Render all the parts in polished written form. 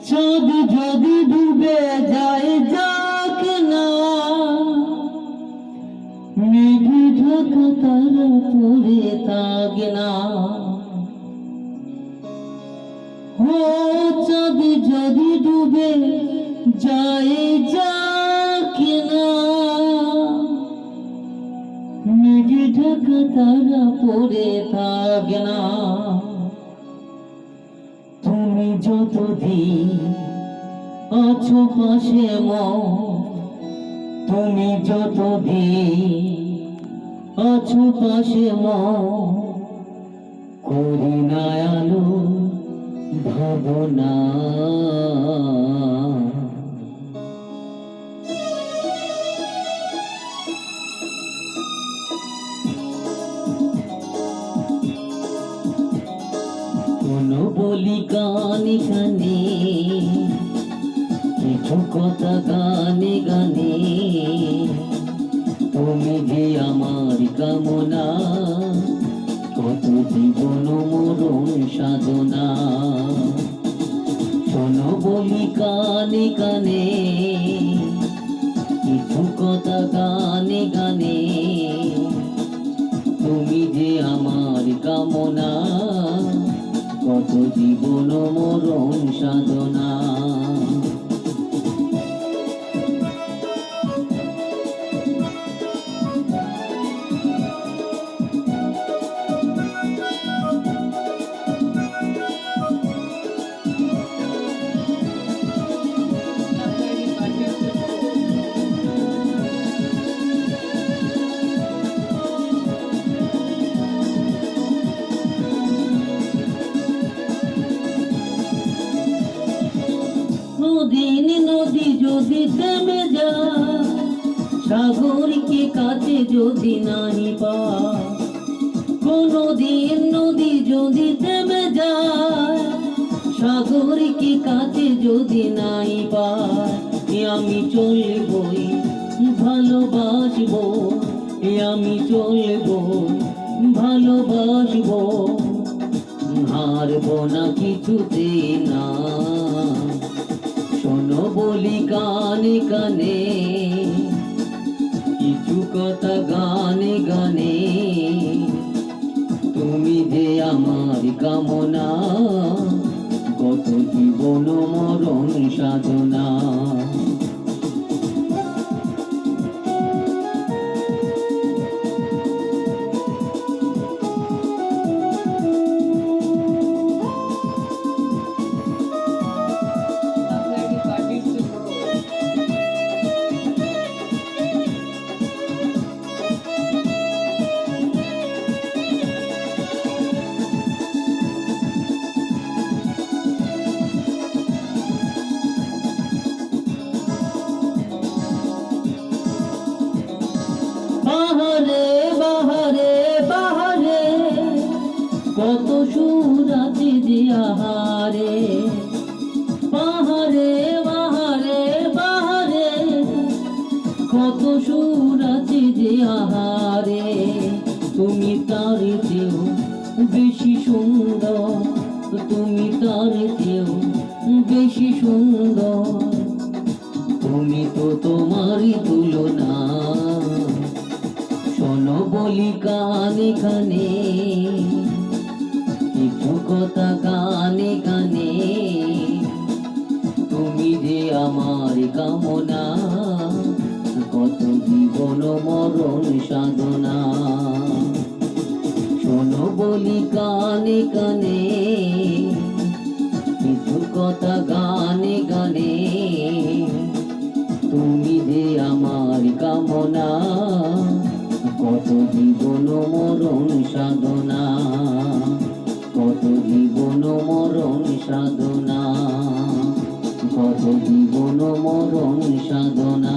চাঁদ যদি ডুবে যায় যাক না, মেঘে ঢাকা তারা পড়ে থাক না। ও চাঁদ যদি ডুবে যায় যাক না, মেঘে ঢাকা তারা পড়ে থাক না। তুমি যতদিন আছো পাশে তুমি যতদিন আছো পাশে করি না আলো ভাবনা। কোনো বলি গানে গানে, কিছু কথা গানে গানে, তুমি যে আমার কামনা, কত জীবন মরণ সাধনা। শোনো বলি কানে কানে, কিছু কথা গানে গানে, তুমি যে আমার কামনা, কত জীবন মরণ সাধনা। নদীন নদী যদি থেমে যায়, সাগরকে কাছে যদি নাহি পায়, কোনদিন নদী যদি থেমে যায়, সাগরকে কাছে যদি নাই পায়, আমি চলবই ভালোবাসবো, আমি চলবো ভালোবাসবো, হারবো না কিছুতে না। শোনো বলি গানে গানে, কিছু কথা গানে গানে, তুমি যে আমার কামনা, কত জীবন মরণ সাধনা। বাহারে বাহারে বাহারে, কত সুর আছে যে আহারে, বাহারে বাহারে বাহারে, কত সুর আছে যে আহারে। তুমি তার চেয়েও বেশি সুন্দর, তুমি তার চেয়েও বেশি সুন্দর, তুমি তো তোমারই তুলনা। শোনো বলি কানে কানে, কিছু কথা গানে গানে, তুমি যে আমার কামনা, কত জীবন মরণ সাধনা। শোনো বলি কানে কানে, কিছু কথা গানে গানে, তুমি যে আমার কামনা, কত জীবন মরণ সাধনা, কত জীবন মরণ সাধনা, কত জীবন মরণ সাধনা,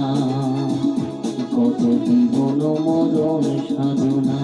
কত জীবন মরণ সাধনা।